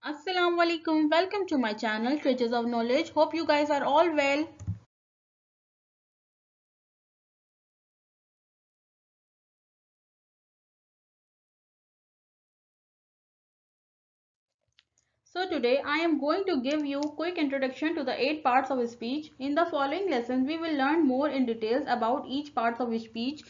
Assalamu alaikum. Welcome to my channel Treasures of Knowledge. Hope you guys are all well. So today I am going to give you quick introduction to the 8 parts of speech. In the following lessons we will learn more in details about each part of speech.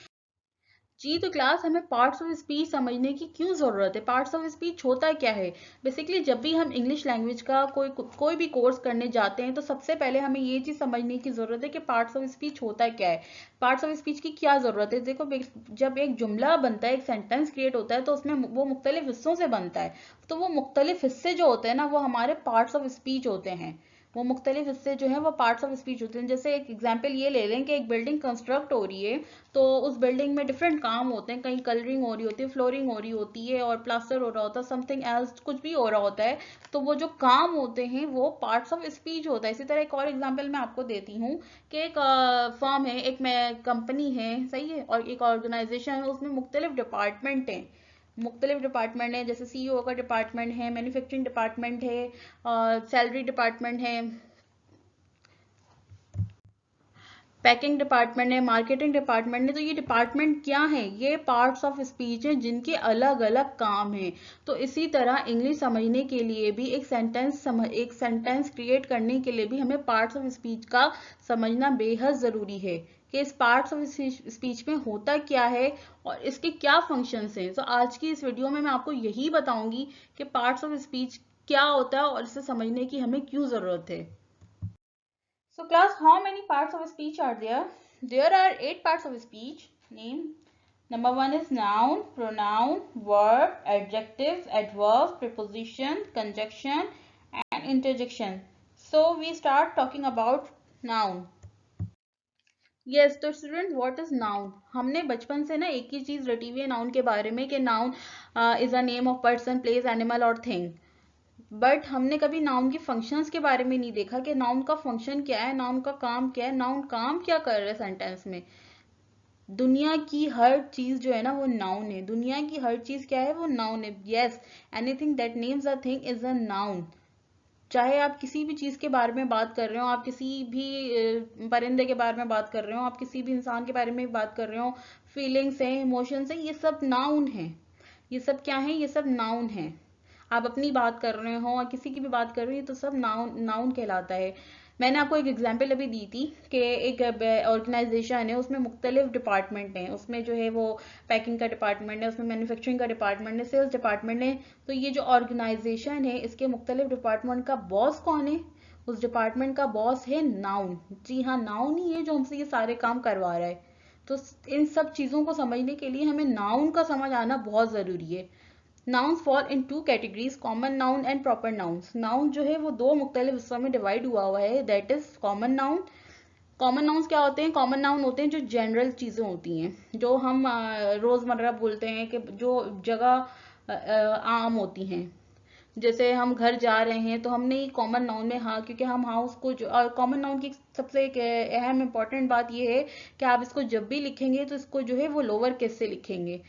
जी तो class हमें parts of speech समझने की क्यों ज़रूरत है। Parts of speech होता क्या है। बेसिकली जब भी हम इंग्लिश लैंग्वेज का कोई भी कोर्स करने जाते हैं तो सबसे पहले हमें ये चीज़ समझने की ज़रूरत है कि पार्ट्स ऑफ स्पीच होता क्या है। पार्ट्स ऑफ स्पीच की क्या ज़रूरत है। देखो जब एक जुमला बनता है, एक सेंटेंस क्रिएट होता है तो उसमें वो मुख्तलिफ हिस्सों से बनता है। तो वो मुख्तलिफ हिस्से जो होते हैं ना वो हमारे पार्ट्स ऑफ स्पीच होते हैं। वो मुख्तलिफ हिस्से जो है वो पार्ट्स ऑफ स्पीच होते हैं। जैसे एक एग्जाम्पल ये ले लें कि एक बिल्डिंग कंस्ट्रक्ट हो रही है तो उस बिल्डिंग में डिफरेंट काम होते हैं। कहीं कलरिंग हो रही होती है, फ्लोरिंग हो रही होती है और प्लास्टर हो रहा होता है, समथिंग एल्स कुछ भी हो रहा होता है। तो वो जो काम होते हैं वो पार्ट्स ऑफ स्पीच होता है। इसी तरह एक और एग्जाम्पल मैं आपको देती हूँ कि एक फर्म है, एक कंपनी है, सही है, और एक ऑर्गेनाइजेशन है, उसमें मुख्तलिफ डिपार्टमेंट हैं। मुख्तलिफ डिपार्टमेंट है, जैसे सीईओ का डिपार्टमेंट है, मैन्युफैक्चरिंग डिपार्टमेंट है, सैलरी डिपार्टमेंट है, पैकिंग डिपार्टमेंट है, मार्केटिंग डिपार्टमेंट है। तो ये डिपार्टमेंट क्या है, ये पार्ट्स ऑफ स्पीच हैं जिनके अलग अलग काम हैं। तो इसी तरह इंग्लिश समझने के लिए भी एक सेंटेंस क्रिएट करने के लिए भी हमें पार्ट्स ऑफ स्पीच का समझना बेहद ज़रूरी है कि इस पार्ट्स ऑफ स्पीच में होता क्या है और इसके क्या फंक्शंस हैं। तो आज की इस वीडियो में मैं आपको यही बताऊंगी कि पार्ट्स ऑफ स्पीच क्या होता है और इसे समझने की हमें क्यों ज़रूरत है। So class, how many parts of speech are there? There are 8 parts of speech. Name. Number one is noun, pronoun, verb, adjective, adverb, preposition, conjunction, and interjection. So we start talking about noun. Yes तो student what is noun. हमने बचपन से ना एक ही चीज रटी हुई है noun के बारे में कि noun is a name of person, place, animal और थिंग। बट हमने कभी नाउन के फंक्शंस के बारे में नहीं देखा कि नाउन का फंक्शन क्या है, नाउन का काम क्या है, नाउन काम क्या कर रहा है सेंटेंस में। दुनिया की हर चीज जो है ना वो नाउन है। दुनिया की हर चीज क्या है, वो नाउन है। Yes, anything that names a thing is a noun. चाहे आप किसी भी चीज के बारे में बात कर रहे हो, आप किसी भी परिंदे के बारे में बात कर रहे हो, आप किसी भी इंसान के बारे में बात कर रहे हो, फीलिंग्स हैं, इमोशंस हैं, ये सब नाउन है। ये सब क्या है, ये सब नाउन है। आप अपनी बात कर रहे हो और किसी की भी बात कर रहे हो, ये तो सब नाउन नाउन कहलाता है। मैंने आपको एक एग्जांपल अभी दी थी कि एक ऑर्गेनाइजेशन है, उसमें मुख्तलिफ डिपार्टमेंट हैं। उसमें जो है वो पैकिंग का डिपार्टमेंट है, उसमें मैन्युफैक्चरिंग का डिपार्टमेंट है, सेल्स डिपार्टमेंट है। तो ये जो ऑर्गेनाइजेशन है इसके मुख्तलिफ डिपार्टमेंट का बॉस कौन है, उस डिपार्टमेंट का बॉस है नाउन। जी हाँ, नाउन ही है जो हमसे ये सारे काम करवा रहा है। तो इन सब चीज़ों को समझने के लिए हमें नाउन का समझ आना बहुत ज़रूरी है। Nouns fall in two categories, common noun and proper nouns. Noun जो है वो दो मुख्तलिफ हिस्सों में डिवाइड हुआ हुआ है, that is common noun. Common nouns क्या होते हैं, कॉमन नाउन होते हैं जो जनरल चीज़ें होती हैं, जो हम रोज़मर्रा बोलते हैं, कि जो जगह आम होती हैं। जैसे हम घर जा रहे हैं तो हमने कॉमन नाउन में हाँ, क्योंकि हम हाउस को जो, और कॉमन नाउन की सबसे एक अहम इंपॉर्टेंट बात यह है कि आप इसको जब भी लिखेंगे तो इसको जो है वो लोअर केस से लिखेंगे।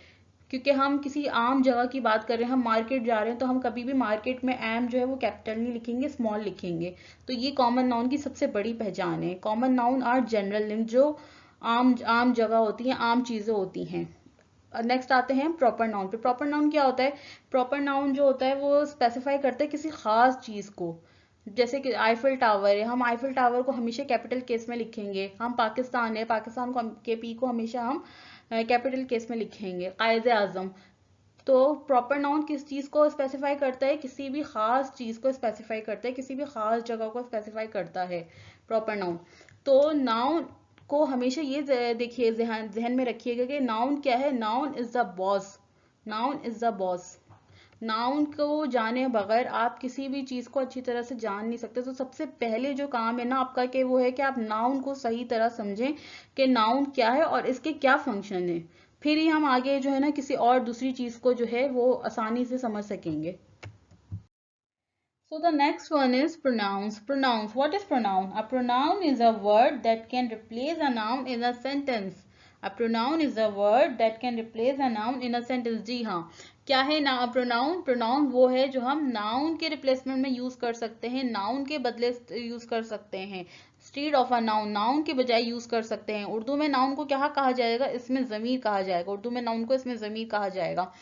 क्योंकि हम किसी आम जगह की बात कर रहे हैं, हम मार्केट जा रहे हैं, तो हम कभी भी मार्केट में एम जो है वो कैपिटल नहीं लिखेंगे, स्मॉल लिखेंगे। तो ये कॉमन नाउन की सबसे बड़ी पहचान है। Common noun or general name, जो आम आम जगह होती हैं, आम चीज़ें होती हैं। नेक्स्ट आते हैं प्रॉपर नाउन पे। प्रॉपर नाउन क्या होता है, प्रॉपर नाउन जो होता है वो स्पेसिफाई करता है किसी खास चीज़ को। जैसे कि आईफिल टावर है, हम आईफिल टावर को हमेशा कैपिटल केस में लिखेंगे। हम पाकिस्तान है, पाकिस्तान को के पी को हमेशा हम कैपिटल केस में लिखेंगे। कायद आजम। तो प्रॉपर नाउन किस चीज़ को स्पेसिफाई करता है, किसी भी खास चीज़ को स्पेसिफाई करता है, किसी भी खास जगह को स्पेसिफाई करता है प्रॉपर नाउन। तो नाउन को हमेशा ये देखिए, जहन में रखिएगा कि नाउन क्या है, noun is the boss. Noun is the boss. Noun को जाने बगैर आप किसी भी चीज़ को अच्छी तरह से जान नहीं सकते। तो सबसे पहले जो काम है ना आपका, कि वो है कि आप नाउन को सही तरह समझें कि नाउन क्या है और इसके क्या फंक्शन है। फिर ही हम आगे जो है ना किसी और दूसरी चीज़ को जो है वो आसानी से समझ सकेंगे। So the next one is pronouns. Pronouns. What is pronoun? A pronoun is a word that can replace a noun in a sentence. A pronoun is a word that can replace a noun in a sentence. जी हाँ, क्या है ना pronoun? Pronoun वो है जो हम noun के replacement में यूज कर सकते हैं, नाउन के बदले यूज कर सकते हैं, instead of a noun, noun के बजाय यूज कर सकते हैं। उर्दू में नाउन को क्या कहा जाएगा? इसमें जमीर कहा जाएगा। उर्दू में नाउन को इसमें जमीर कहा जाएगा।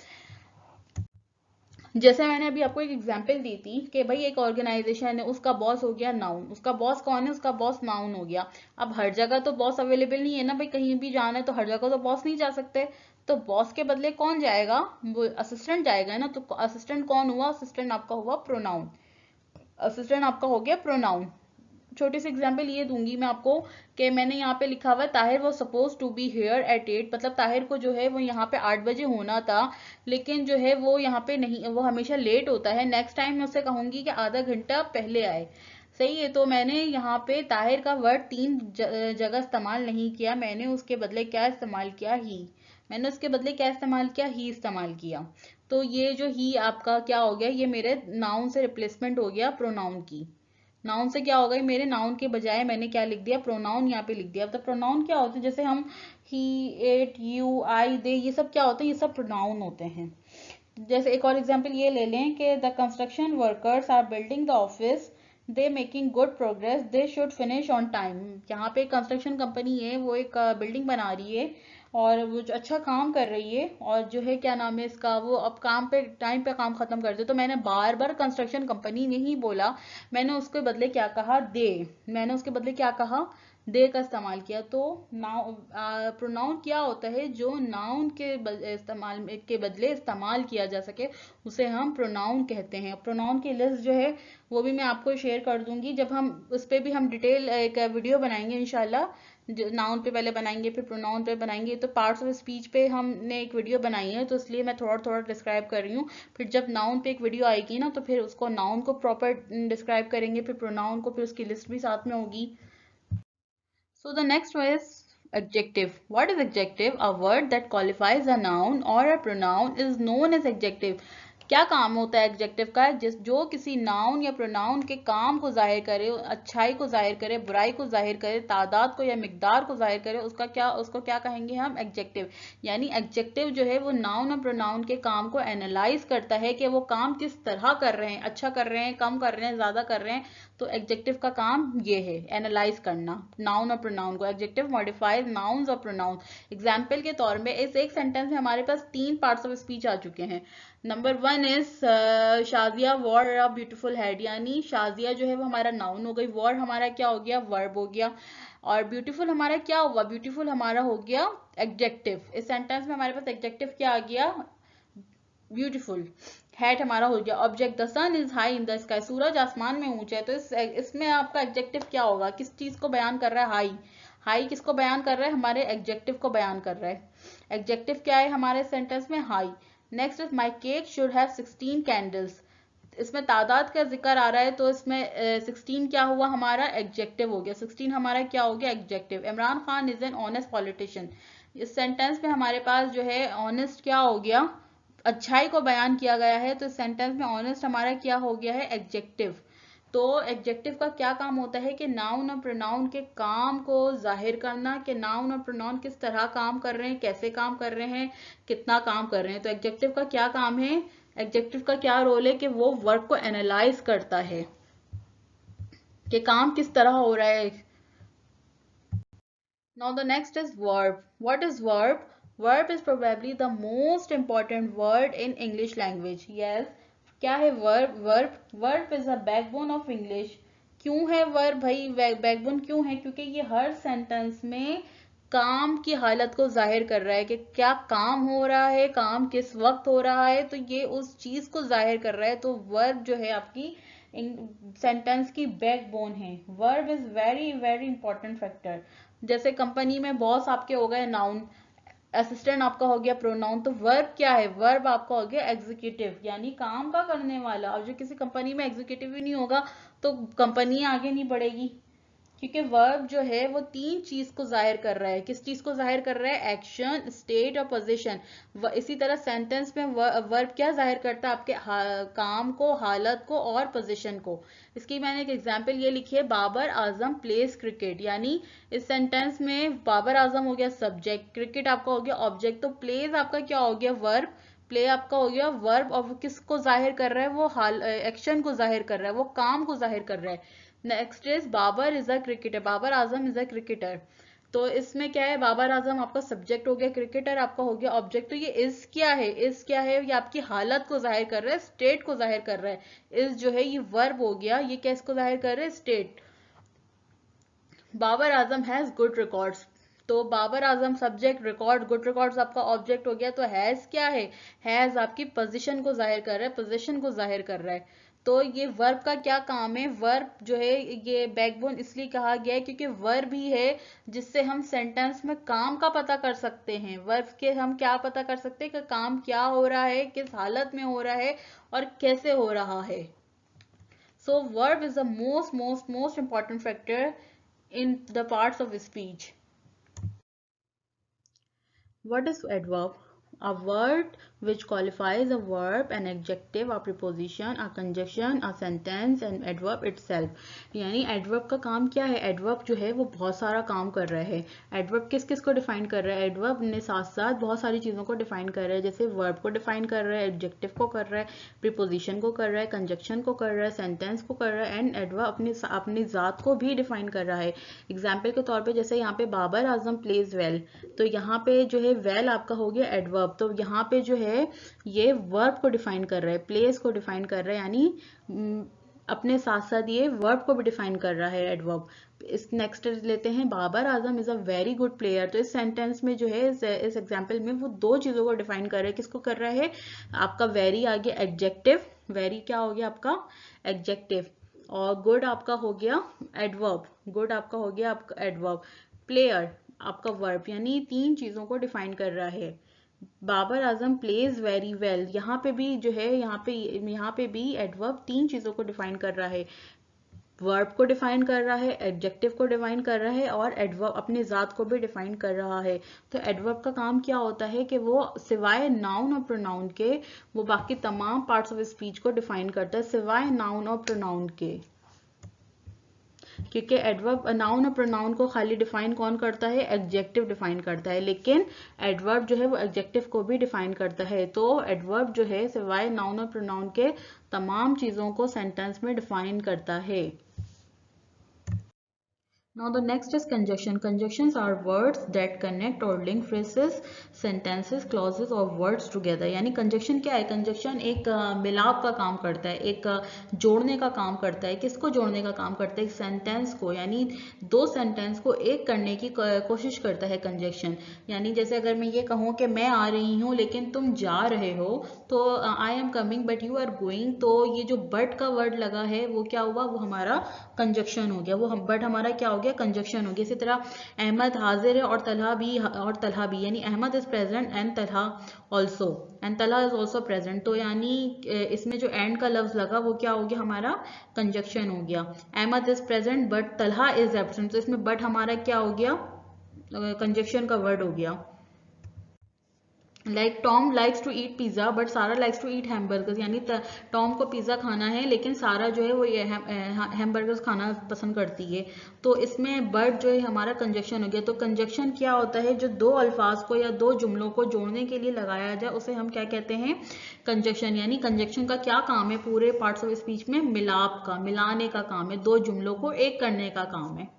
जैसे मैंने अभी आपको एक एग्जांपल दी थी कि भाई एक ऑर्गेनाइजेशन है, उसका बॉस हो गया नाउन। उसका बॉस कौन है? उसका बॉस नाउन हो गया। अब हर जगह तो बॉस अवेलेबल नहीं है ना भाई, कहीं भी जाना है तो हर जगह तो बॉस नहीं जा सकते। तो बॉस के बदले कौन जाएगा? वो असिस्टेंट जाएगा ना। तो असिस्टेंट कौन हुआ? असिस्टेंट आपका हुआ प्रोनाउन। असिस्टेंट आपका हो गया प्रोनाउन। छोटी सी एग्जांपल ये दूंगी मैं आपको कि मैंने यहाँ पे लिखा हुआ है ताहिर वो suppose to be here at 8, मतलब ताहिर को जो है वो यहाँ पे 8 बजे होना था, लेकिन जो है वो यहाँ पे नहीं, वो हमेशा लेट होता है। नेक्स्ट टाइम मैं उससे कहूंगी कि आधा घंटा पहले आए। सही है। तो मैंने यहाँ पे ताहिर का वर्ड 3 जगह इस्तेमाल नहीं किया, मैंने उसके बदले क्या इस्तेमाल किया? ही। मैंने उसके बदले क्या इस्तेमाल किया? ही इस्तेमाल किया। तो ये जो ही आपका क्या हो गया? ये मेरे नाउन से रिप्लेसमेंट हो गया प्रोनाउन की। नाउन से क्या होगा? मेरे नाउन के बजाय मैंने क्या लिख दिया? प्रोनाउन यहाँ पे लिख दिया। तो प्रोनाउन क्या होते हैं? जैसे हम ही, इट, यू, आई, दे, ये सब क्या होते हैं? ये सब प्रोनाउन होते हैं। जैसे एक और एग्जांपल ये ले लें कि the construction workers are building the office, they making good progress, they should finish on time. यहाँ पे कंस्ट्रक्शन कंपनी है, वो एक बिल्डिंग बना रही है और वो जो अच्छा काम कर रही है, और जो है क्या नाम है इसका, वो अब काम पे टाइम पे काम खत्म कर दे। तो मैंने बार बार कंस्ट्रक्शन कंपनी नहीं बोला, मैंने उसके बदले क्या कहा? दे। मैंने उसके बदले क्या कहा? दे का इस्तेमाल किया। तो नाउन, प्रोनाउन क्या होता है? जो नाउन के इस्तेमाल के बदले इस्तेमाल किया जा सके, उसे हम प्रोनाउन कहते हैं। प्रोनाउन की लिस्ट जो है वो भी मैं आपको शेयर कर दूंगी, जब हम उस पर भी हम डिटेल एक वीडियो बनाएंगे इंशाल्लाह। नाउन पे पहले बनाएंगे, फिर प्रोनाउन पे बनाएंगे। तो पार्ट्स ऑफ स्पीच पे हमने एक वीडियो बनाई है, तो इसलिए मैं थोड़ा थोड़ा डिस्क्राइब कर रही हूँ। फिर जब नाउन पे एक वीडियो आएगी ना, तो फिर उसको नाउन को प्रॉपर डिस्क्राइब करेंगे, फिर प्रोनाउन को, फिर उसकी लिस्ट भी साथ में होगी। So the next one is adjective. What is adjective? A word that qualifies a noun or a pronoun is known as adjective. क्या काम होता है एडजेक्टिव का? जो किसी नाउन या प्रोनाउन के काम को जाहिर करे, अच्छाई को जाहिर करे, बुराई को जाहिर करे, तादाद को या मिकदार को जाहिर करे, उसको क्या कहेंगे हम? एडजेक्टिव। यानी एडजेक्टिव जो है वो नाउन और प्रोनाउन के काम को एनालाइज करता है कि वो काम किस तरह कर रहे हैं, अच्छा कर रहे हैं, कम कर रहे हैं, ज्यादा कर रहे हैं। तो एडजेक्टिव का काम ये है, एनालाइज करना नाउन और प्रोनाउन को। एडजेक्टिव मॉडिफाइज नाउन्स और प्रोनाउन। एग्जाम्पल के तौर में इस एक सेंटेंस में हमारे पास 3 पार्ट्स ऑफ स्पीच आ चुके हैं। Number 1 is Shazia war a beautiful head, यानी शाजिया जो है वो हमारा नाउन हो गई, वॉर हमारा क्या हो गया? वर्ब हो गया। और ब्यूटीफुल हमारा क्या हुआ? ब्यूटीफुल हमारा हो गया एडजेक्टिव। इस सेंटेंस में हमारे पास एडजेक्टिव क्या आ गया? ब्यूटीफुल। हैट हमारा हो गया object. The sun is high in the sky, सूरज आसमान में ऊंचा है। तो इसमें आपका एडजेक्टिव क्या होगा? किस चीज को बयान कर रहा है? हाई। हाई किसको बयान कर रहा है? हमारे एडजेक्टिव को बयान कर रहा है। एडजेक्टिव क्या है हमारे सेंटेंस में? High. Next is my cake should have 16 candles. इसमें तादाद का जिक्र आ रहा है, तो इसमें 16 क्या हुआ? हमारा एडजेक्टिव हो गया। 16 हमारा क्या हो गया? Adjective. Imran Khan is an honest politician. इस सेंटेंस में हमारे पास जो है ऑनेस्ट क्या हो गया? अच्छाई को बयान किया गया है। तो इस सेंटेंस में ऑनेस्ट हमारा क्या हो गया है? एडजेक्टिव। तो एडजेक्टिव का क्या काम होता है? कि नाउन और प्रोनाउन के काम को जाहिर करना, कि नाउन और प्रोनाउन किस तरह काम कर रहे हैं, कैसे काम कर रहे हैं, कितना काम कर रहे हैं। तो एडजेक्टिव का क्या काम है? एडजेक्टिव का क्या रोल है? कि वो वर्क को एनालाइज करता है कि काम किस तरह हो रहा है। Now the next is verb. What is verb? Verb is probably the most important word in English language. Yes. क्या है verb? Verb is a backbone of English. क्यों है verb भाई? बैकबोन क्यों है? क्योंकि ये हर सेंटेंस में काम की हालत को जाहिर कर रहा है कि क्या काम हो रहा है, काम किस वक्त हो रहा है, तो ये उस चीज को जाहिर कर रहा है। तो वर्ब जो है आपकी सेंटेंस की बैकबोन है। Verb is very very important factor. जैसे कंपनी में बॉस आपके हो गए नाउन, असिस्टेंट आपका हो गया प्रोनाउन। तो वर्ब क्या है? वर्ब आपका हो गया एग्जीक्यूटिव, यानी काम का करने वाला। और जो किसी कंपनी में एग्जीक्यूटिव ही नहीं होगा तो कंपनी आगे नहीं बढ़ेगी, क्योंकि वर्ब जो है वो 3 चीज को जाहिर कर रहा है। किस चीज को जाहिर कर रहा है? एक्शन, स्टेट और पोजीशन। इसी तरह सेंटेंस में वर्ब क्या जाहिर करता है? आपके काम को, हालत को और पोजीशन को। इसकी मैंने एक एग्जांपल ये लिखी है, बाबर आजम प्लेस क्रिकेट। यानी इस सेंटेंस में बाबर आजम हो गया सब्जेक्ट, क्रिकेट आपका हो गया ऑब्जेक्ट, तो प्लेस आपका क्या हो गया? वर्ब। प्ले आपका हो गया वर्ब, और किसको जाहिर कर रहा है, वो हाल एक्शन को जाहिर कर रहा है, वो काम को जाहिर कर रहा है। Next is Babar is a cricketer, Babar Azam is a cricketer. तो इसमें क्या है, बाबर आजम आपका सब्जेक्ट हो गया, क्रिकेटर आपका हो गया ऑब्जेक्ट। तो ये इज क्या है, इज क्या है, ये आपकी हालत को जाहिर कर रहा है, स्टेट को जाहिर कर रहा है। इज जो है ये वर्ब हो गया, ये किसको जाहिर कर रहा है, state. Babar Azam has good records, तो Babar Azam subject, record, good records आपका ऑब्जेक्ट हो गया। तो हैज क्या है, हैज आपकी पोजीशन को जाहिर कर रहा है, पोजीशन को जाहिर कर रहा है। तो ये वर्ब का क्या काम है, वर्ब जो है ये बैकबोन इसलिए कहा गया है क्योंकि वर्ब ही है जिससे हम सेंटेंस में काम का पता कर सकते हैं। वर्ब के हम क्या पता कर सकते हैं कि काम क्या हो रहा है, किस हालत में हो रहा है और कैसे हो रहा है। So verb is the most important factor in the parts of speech. What is adverb? A word which qualifies a verb, an adjective, a preposition, a conjunction, a sentence and adverb itself. यानी adverb का काम क्या है, adverb जो है वो बहुत सारा काम कर रहा है। adverb किस किस को डिफाइन कर रहा है, adverb ने साथ साथ बहुत सारी चीज़ों को डिफाइन कर रहा है, जैसे verb को डिफाइन कर रहा है, adjective को कर रहा है, preposition को कर रहा है, conjunction को कर रहा है, sentence को कर रहा है एंड adverb अपनी ज़ात को भी डिफाइन कर रहा है। एग्जाम्पल के तौर पे जैसे यहाँ पे बाबर आजम प्लेज वेल, तो यहाँ पे जो है वेल आपका हो गया एडवर्ब। तो यहाँ पे जो है ये वर्ब को डिफाइन कर रहा है, प्लेस को डिफाइन कर रहा है, यानी अपने साथ साथ ये वर्ब को भी डिफाइन कर रहा है एडवर्ब। इस नेक्स्ट लेते हैं, Babar Azam is a very good player. तो इस सेंटेंस में जो है इस एग्जाम्पल में वो दो चीजों को डिफाइन कर रहा है। किसको कर रहा है, आपका वेरी आ गया एडजेक्टिव, वेरी क्या हो गया आपका एडजेक्टिव, और गुड आपका हो गया एडवर्ब, गुड आपका हो गया आपका एडवर्ब, प्लेयर आपका वर्ब, यानी तीन चीजों को डिफाइन कर रहा है। Babar Azam plays very well, यहाँ पे भी जो है यहाँ पे भी एडवर्ब तीन चीजों को डिफाइन कर रहा है, वर्ब को डिफाइन कर रहा है, एडजेक्टिव को डिफाइन कर रहा है और एडवर्ब अपनी जात को भी डिफाइन कर रहा है। तो एडवर्ब का काम क्या होता है कि वो सिवाय नाउन और प्रोनाउन के वो बाकी तमाम पार्ट्स ऑफ स्पीच को डिफाइन करता है, सिवाय नाउन और प्रोनाउन के। क्योंकि एडवर्ब नाउन और प्रोनाउन को खाली डिफाइन कौन करता है, एडजेक्टिव डिफाइन करता है, लेकिन एडवर्ब जो है वो एडजेक्टिव को भी डिफाइन करता है। तो एडवर्ब जो है सिवाय नाउन और प्रोनाउन के तमाम चीजों को सेंटेंस में डिफाइन करता है। Now the next is conjunction. Conjunctions are words that connect or link phrases, sentences, clauses or words together. यानी conjunction क्या है, conjunction एक मिलाप का काम करता है, एक जोड़ने का काम करता है। किसको जोड़ने का काम करता है, एक सेंटेंस को, यानी दो सेंटेंस को एक करने की कोशिश करता है conjunction। यानी जैसे अगर मैं ये कहूँ कि मैं आ रही हूँ लेकिन तुम जा रहे हो, तो I am coming but you are going, तो ये जो बट का वर्ड लगा है वो क्या हुआ, वो हमारा कंजक्शन हो गया, वो बट हमारा क्या हो गया, कंजक्शन हो गया। इसी तरह अहमद हाजिर है और तलहा भी, यानी Ahmed is present and Talha also, and Talha is also present. तो यानी इसमें जो एंड का लफ्ज लगा वो क्या हो गया, हमारा कंजक्शन हो गया। Ahmed is present but Talha is absent, तो इसमें बट हमारा क्या हो गया, कंजक्शन का वर्ड हो गया। Like Tom likes to eat pizza but Sara likes to eat hamburgers, यानी टॉम को पिज्जा खाना है लेकिन सारा जो है वो ये हैमबर्गर्स खाना पसंद करती है। तो इसमें बट जो है हमारा कंजक्शन हो गया। तो कंजक्शन क्या होता है, जो दो अल्फाज को या दो जुमलों को जोड़ने के लिए लगाया जाए उसे हम क्या कहते हैं, कंजक्शन। यानी कंजक्शन का क्या काम है, पूरे पार्ट्स ऑफ स्पीच में मिलाप का, मिलाने का काम है, दो जुमलों को एक करने का काम है।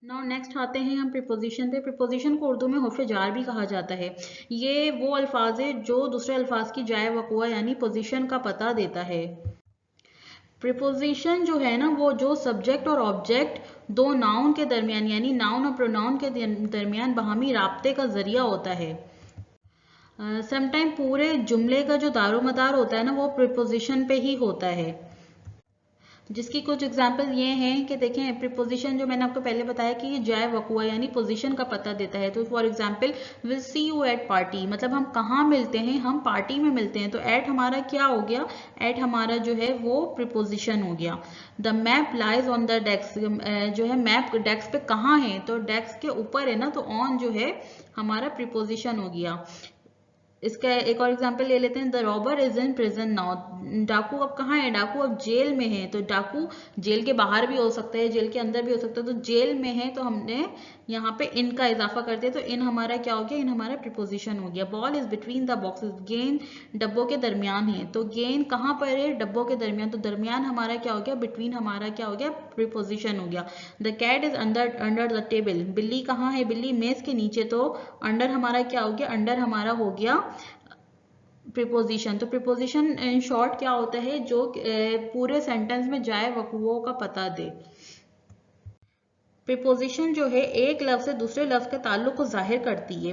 नाउ नेक्स्ट आते हैं हम प्रीपोजिशन पे। प्रीपोजिशन को उर्दू में हर्फ जार भी कहा जाता है। ये वो अल्फाज है जो दूसरे अल्फाज की जाए वकुआ यानी पोजीशन का पता देता है। प्रीपोजिशन जो है ना, वो जो सब्जेक्ट और ऑब्जेक्ट दो नाउन के दरमियान यानी नाउन और प्रोनाउन के दरमियान बाहमी राब्ते का जरिया होता है। समटाइम पूरे जुमले का जो दारोमदार होता है ना, वो प्रीपोजिशन पे ही होता है। जिसकी कुछ एग्जाम्पल ये हैं कि देखें, प्रीपोजिशन जो मैंने आपको पहले बताया कि ये जाए वकुआ यानी पोजीशन का पता देता है। तो for example will see you at party, मतलब हम कहाँ मिलते हैं, हम पार्टी में मिलते हैं। तो एट हमारा क्या हो गया, एट हमारा जो है वो प्रीपोजिशन हो गया। The map lies on the desk, जो है मैप डेस्क पे कहाँ है, तो डेस्क के ऊपर है ना, तो ऑन जो है हमारा प्रीपोजिशन हो गया। इसका एक और एग्जांपल ले लेते हैं, the robber is in prison now, डाकू अब कहाँ है, डाकू अब जेल में है। तो डाकू जेल के बाहर भी हो सकता है, जेल के अंदर भी हो सकता है, तो जेल में है तो हमने यहाँ पे इन का इजाफा करते हैं तो इन हमारा क्या हो गया, इन हमारा प्रीपोजिशन हो गया। Ball is between the boxes, गेंद डब्बों के दरमियान है, तो गेंद कहाँ पर है, डब्बों के दरमियान, तो दरमियान हमारा क्या हो गया, बिटवीन हमारा क्या हो गया, प्रीपोजिशन हो गया। The cat is under the table, बिल्ली कहाँ है, बिल्ली मेज के नीचे, तो अंडर हमारा क्या हो गया, अंडर हमारा हो गया प्रीपोजिशन। तो प्रीपोजिशन इन शॉर्ट क्या होता है, जो पूरे सेंटेंस में जाए वक़ुओं का पता दे। प्रीपोजिशन जो है एक लफ्ज से दूसरे लफ्ज के ताल्लुक को जाहिर करती है।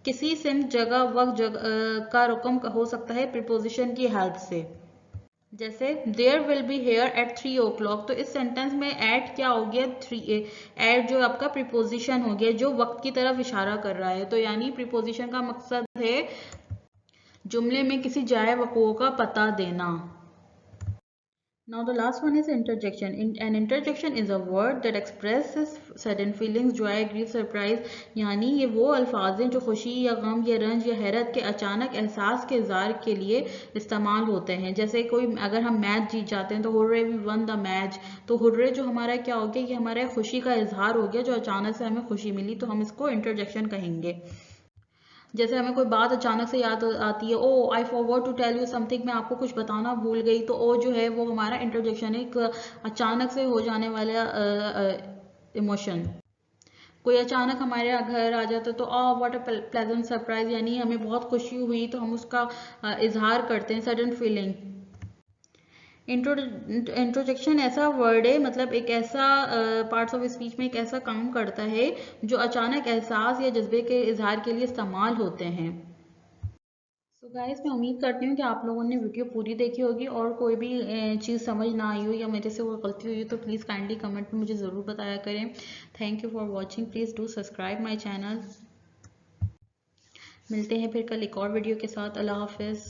किसी सिम जगह वक्त का रकम हो सकता है प्रीपोजिशन की हेल्प से। जैसे there will be here at 3 o'clock, तो इस सेंटेंस में एट क्या हो गया, 3, एट जो आपका प्रीपोजिशन हो गया जो वक्त की तरफ इशारा कर रहा है। तो यानी प्रीपोजिशन का मकसद है जुमले में किसी जाए वक़ुओं का पता देना। Now the last one is interjection. An interjection is a word that expresses certain feelings, joy, grief, surprise. यानी ये वो अल्फाज हैं जो खुशी या गम या रंज या हैरत के अचानक एहसास के इज़हार के लिए इस्तेमाल होते हैं। जैसे कोई अगर हम मैच जीत जाते हैं तो hurray we won the match, तो हुर्रे जो हमारा क्या हो गया, ये हमारे खुशी का इजहार हो गया जो अचानक से हमें खुशी मिली, तो हम इसको इंटरजेक्शन कहेंगे। जैसे हमें कोई बात अचानक से याद आती है, oh I forgot to tell you something, मैं आपको कुछ बताना भूल गई, तो ओ जो है वो हमारा इंटरजेक्शन है, एक अचानक से हो जाने वाला इमोशन। कोई अचानक हमारे घर आ जाता है तो व्हाट अ प्लेजेंट सरप्राइज, यानी हमें बहुत खुशी हुई तो हम उसका इजहार करते हैं, सडन फीलिंग। इंट्रोजेक्शन ऐसा वर्ड है, मतलब एक ऐसा पार्ट्स ऑफ स्पीच में एक ऐसा काम करता है जो अचानक एहसास या जज्बे के इजहार के लिए इस्तेमाल होते हैं। तो गाइस मैं उम्मीद करती हूँ कि आप लोगों ने वीडियो पूरी देखी होगी, और कोई भी चीज़ समझ ना आई हो या मेरे से कोई गलती हुई हो तो प्लीज़ काइंडली कमेंट में मुझे ज़रूर बताया करें। Thank you for watching, please do subscribe my channel. मिलते हैं फिर कल एक और वीडियो के साथ। अल्लाह हाफिज़।